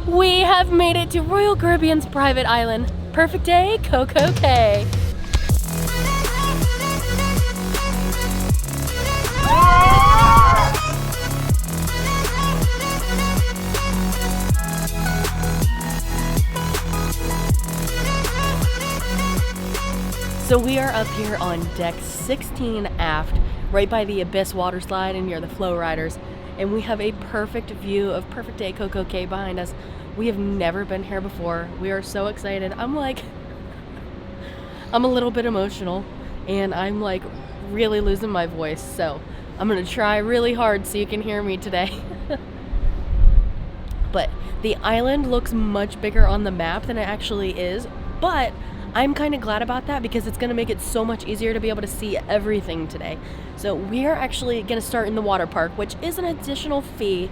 We have made it to Royal Caribbean's private island. Perfect day, CocoCay. So we are up here on deck 16 aft, right by the Abyss water slide and near the flow riders. And we have a perfect view of Perfect Day CocoCay behind us. We have never been here before. We are so excited. I'm a little bit emotional and I'm like really losing my voice. So I'm gonna try really hard so you can hear me today. But the island looks much bigger on the map than it actually is. But I'm kind of glad about that because it's gonna make it so much easier to be able to see everything today. So we are actually gonna start in the water park, which is an additional fee,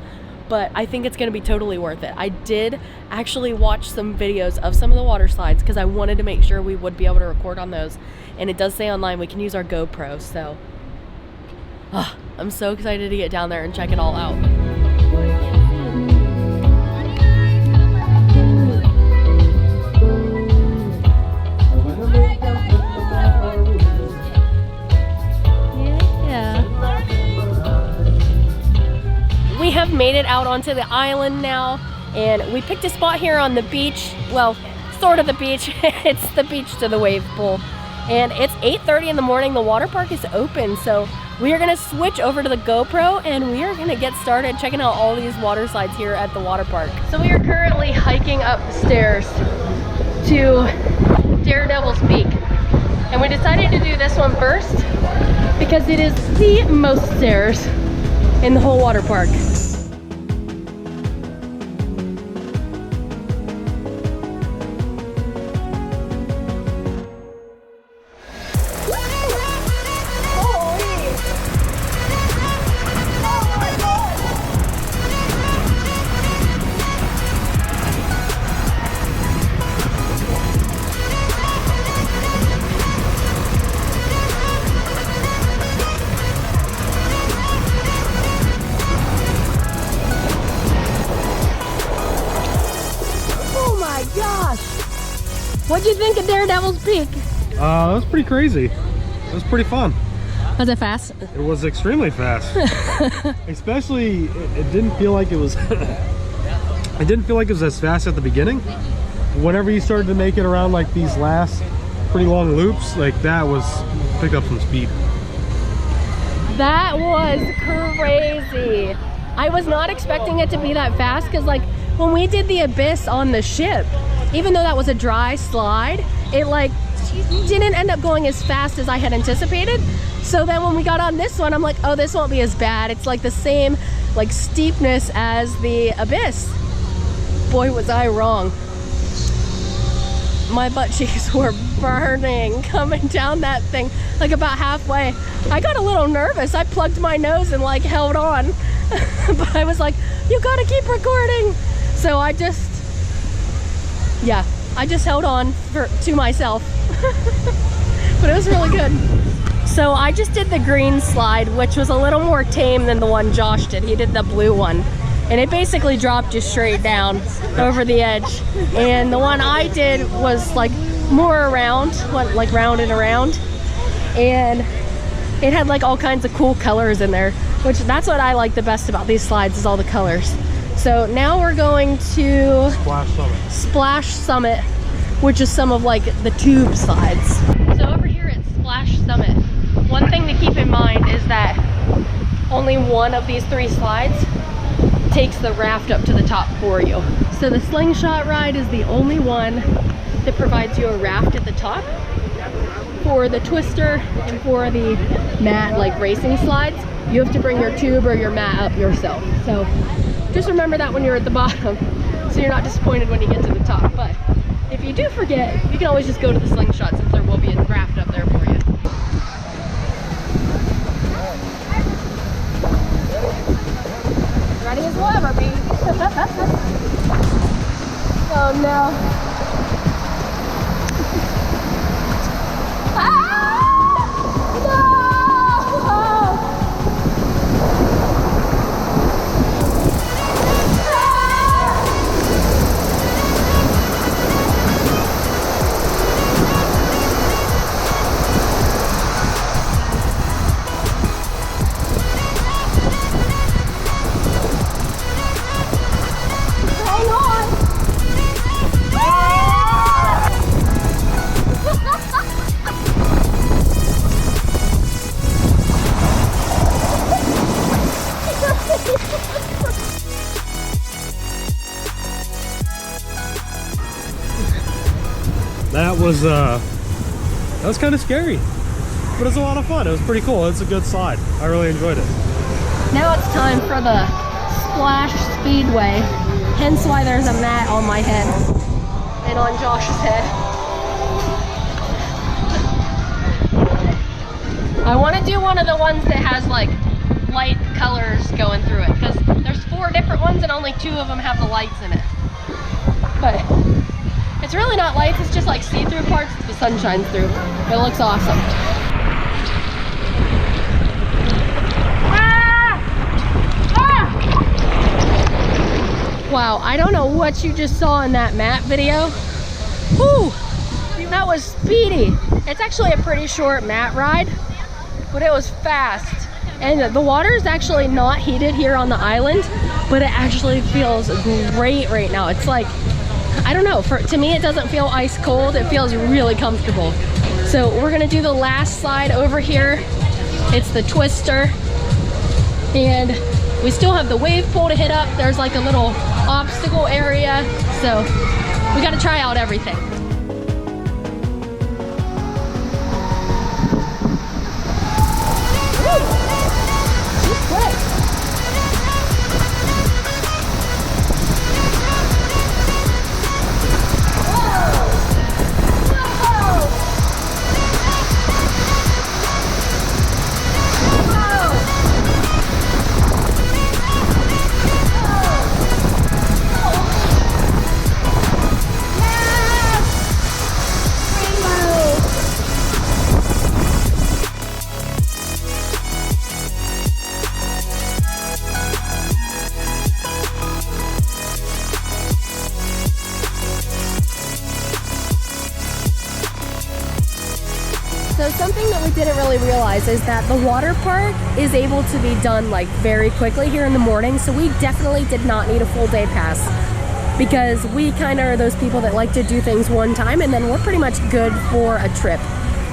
but I think it's gonna be totally worth it. I did actually watch some videos of some of the water slides because I wanted to make sure we would be able to record on those. And it does say online we can use our GoPro, so I'm so excited to get down there and check it all out. We have made it out onto the island now, and we picked a spot here on the beach. Well, sort of the beach. It's the beach to the wave pool. And it's 8:30 in the morning. The water park is open, so we are gonna switch over to the GoPro and we are gonna get started checking out all these water slides here at the water park. So we are currently hiking up the stairs to Daredevil's Peak. And we decided to do this one first because it is the most stairs in the whole water park. What'd you think of Daredevil's Peak? That was pretty crazy. It was pretty fun. Was it fast? It was extremely fast. Especially, it didn't feel like it was. It didn't feel like it was as fast at the beginning. Whenever you started to make it around like these last pretty long loops, like that was pick up some speed. That was crazy. I was not expecting it to be that fast because like when we did the Abyss on the ship, even though that was a dry slide, it like didn't end up going as fast as I had anticipated. So then when we got on this one, I'm like, oh, this won't be as bad. It's like the same like steepness as the Abyss. Boy, was I wrong. My butt cheeks were burning coming down that thing, like about halfway. I got a little nervous. I plugged my nose and like held on. But I was like, you gotta keep recording. So I just held on to myself. But it was really good. So I just did the green slide, which was a little more tame than the one Josh did. He did the blue one. And it basically dropped you straight down over the edge. And the one I did was like more around, like round and around. And it had like all kinds of cool colors in there, which that's what I like the best about these slides is all the colors. So now we're going to Splash Summit, which is some of like the tube slides. So over here at Splash Summit, one thing to keep in mind is that only one of these three slides takes the raft up to the top for you. So the slingshot ride is the only one that provides you a raft at the top. For the twister and for the mat like racing slides, you have to bring your tube or your mat up yourself. So just remember that when you're at the bottom, so you're not disappointed when you get to the top. But if you do forget, you can always just go to the slingshot since there will be a raft up there for you. Ready as we'll ever be. Oh no. That was kind of scary, but it's a lot of fun. It was pretty cool. It's a good slide. I really enjoyed it. Now it's time for the Splash Speedway. Hence why there's a mat on my head and on Josh's head. I want to do one of the ones that has like light colors going through it, because there's 4 different ones and only 2 of them have the lights in it. But it's really not lights, it's just like see-through parts that the sun shines through. It looks awesome. Wow, I don't know what you just saw in that mat video. Whew, that was speedy. It's actually a pretty short mat ride, but it was fast. And the water is actually not heated here on the island, but it actually feels great right now. It's like, I don't know, to me it doesn't feel ice cold, it feels really comfortable. So we're gonna do the last slide over here. It's the Twister. And we still have the wave pool to hit up. There's like a little obstacle area. So we gotta try out everything. So something that we didn't really realize is that the water park is able to be done like very quickly here in the morning. So we definitely did not need a full day pass, because we kind of are those people that like to do things one time and then we're pretty much good for a trip.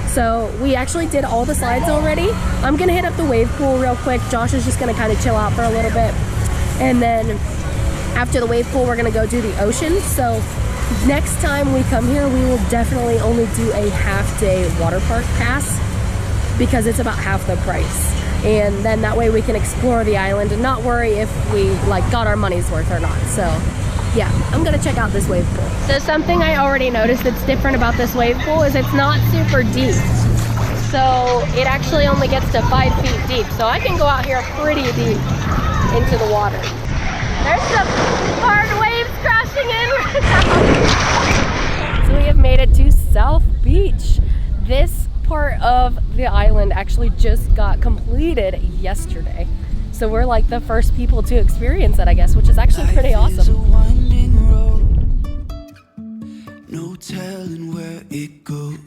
So we actually did all the slides already. I'm gonna hit up the wave pool real quick. Josh is just gonna kind of chill out for a little bit. And then after the wave pool, we're gonna go do the ocean. So next time we come here, we will definitely only do a half-day water park pass, because it's about half the price. And then that way we can explore the island and not worry if we like got our money's worth or not. So yeah, I'm gonna check out this wave pool. So something I already noticed that's different about this wave pool is it's not super deep. So it actually only gets to 5 feet deep. So I can go out here pretty deep into the water. There's some hard waves crashing in right now. So we have made it to South Beach. This part of the island actually just got completed yesterday. So we're like the first people to experience it, I guess, which is actually pretty awesome. No telling where it goes.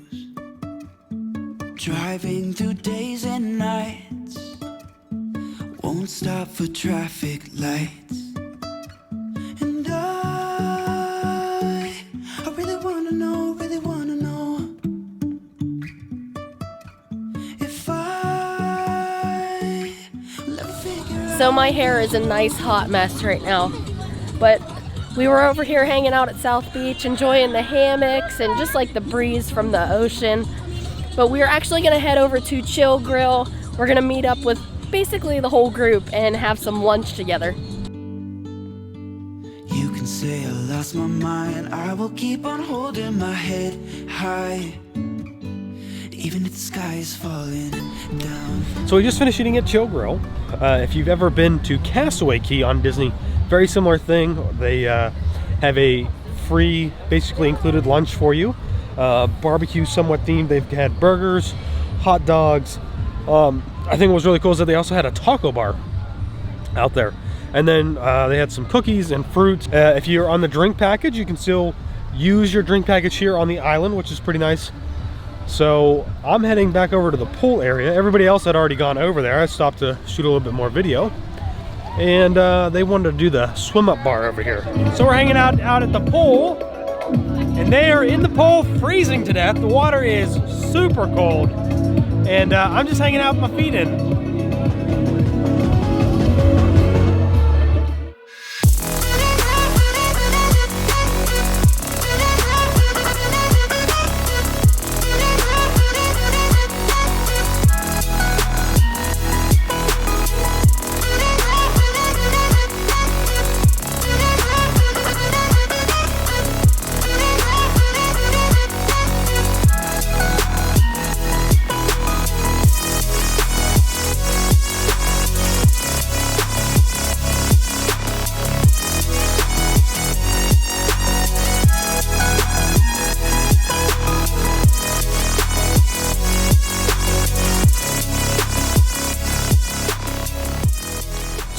Driving through days and nights. Won't stop for traffic lights. And I really wanna know if I will ever figure out. So my hair is a nice hot mess right now, but we were over here hanging out at South Beach, enjoying the hammocks and just like the breeze from the ocean. But we're actually gonna head over to Chill Grill. We're gonna meet up with basically the whole group and have some lunch together. You can say I lost my mind. I will keep on holding my head high, even if the sky is falling down. So we just finished eating at Chill Grill. If you've ever been to Castaway Cay on Disney, very similar thing. They have a free, basically included lunch for you. Barbecue somewhat themed. They've had burgers, hot dogs. I think what was really cool is that they also had a taco bar out there. And then they had some cookies and fruit. If you're on the drink package, you can still use your drink package here on the island, which is pretty nice. So I'm heading back over to the pool area. Everybody else had already gone over there. I stopped to shoot a little bit more video. And they wanted to do the swim up bar over here. So we're hanging out at the pool. And they are in the pool freezing to death. The water is super cold. And I'm just hanging out with my feet in.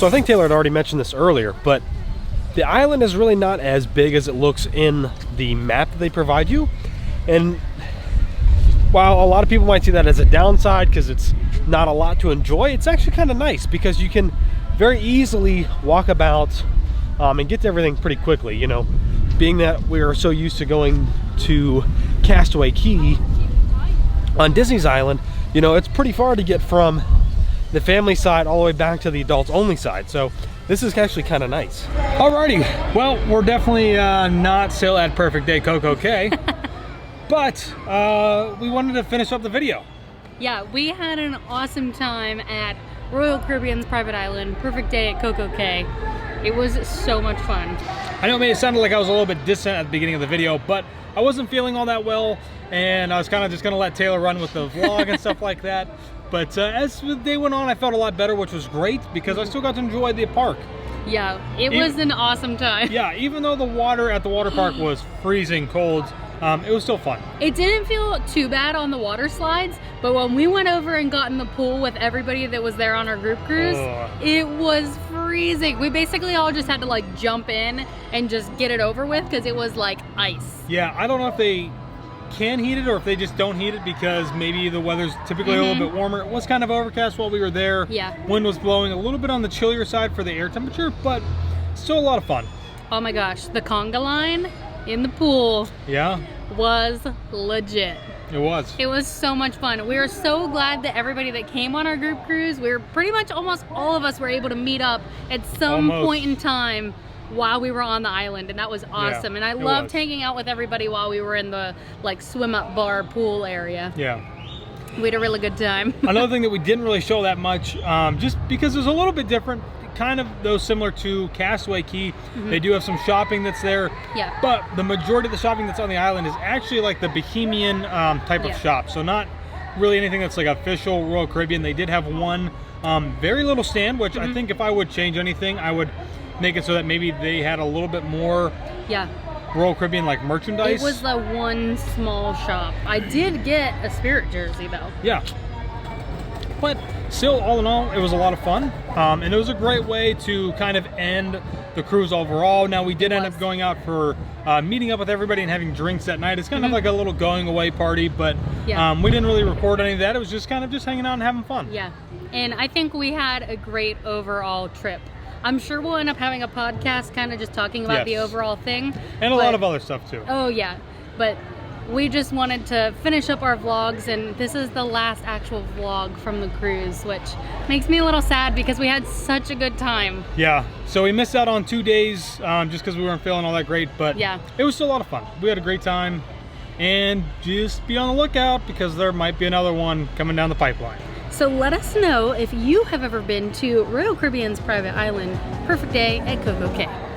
So I think Taylor had already mentioned this earlier, but the island is really not as big as it looks in the map that they provide you. And while a lot of people might see that as a downside because it's not a lot to enjoy, it's actually kind of nice because you can very easily walk about and get to everything pretty quickly. You know, being that we are so used to going to Castaway Cay on Disney's Island, you know, it's pretty far to get from the family side all the way back to the adults only side. So this is actually kind of nice. Alrighty, well, we're definitely not still at Perfect Day CocoCay, but we wanted to finish up the video. Yeah, we had an awesome time at Royal Caribbean's private island, Perfect Day at CocoCay. It was so much fun. I know it made it sound like I was a little bit distant at the beginning of the video, but I wasn't feeling all that well, and I was kind of just gonna let Taylor run with the vlog and stuff like that. But as the day went on, I felt a lot better, which was great because I still got to enjoy the park. Yeah, it was an awesome time. Yeah, even though the water at the water park was freezing cold, it was still fun. It didn't feel too bad on the water slides, but when we went over and got in the pool with everybody that was there on our group cruise, it was freezing. We basically all just had to like jump in and just get it over with because it was like ice. Yeah, I don't know if they can heat it or if they just don't heat it because maybe the weather's typically a little bit warmer. It was kind of overcast while we were there. Yeah. Wind was blowing a little bit on the chillier side for the air temperature, but still a lot of fun. Oh my gosh, the conga line in the pool was legit. It was. It was so much fun. We were so glad that everybody that came on our group cruise, we were pretty much almost all of us were able to meet up at some point in time while we were on the island, and that was awesome. And I loved hanging out with everybody while we were in the like swim up bar pool area. Yeah. We had a really good time. Another thing that we didn't really show that much, just because it was a little bit different, kind of though similar to Castaway Cay. They do have some shopping that's there. Yeah. But the majority of the shopping that's on the island is actually like the Bohemian type of shop. So not really anything that's like official Royal Caribbean. They did have one very little stand, which I think if I would change anything, I would make it so that maybe they had a little bit more Royal Caribbean like merchandise. It was the one small shop. I did get a Spirit jersey though. Yeah. But still, all in all, it was a lot of fun. And it was a great way to kind of end the cruise overall. Now, we did end up going out for meeting up with everybody and having drinks that night. It's kind of like a little going away party, but we didn't really record any of that. It was just kind of just hanging out and having fun. Yeah. And I think we had a great overall trip. I'm sure we'll end up having a podcast kind of just talking about the overall thing. And a lot of other stuff too. Oh yeah, but we just wanted to finish up our vlogs, and this is the last actual vlog from the cruise, which makes me a little sad because we had such a good time. Yeah, so we missed out on 2 days just because we weren't feeling all that great, but it was still a lot of fun. We had a great time, and just be on the lookout because there might be another one coming down the pipeline. So let us know if you have ever been to Royal Caribbean's private island, Perfect Day at CocoCay.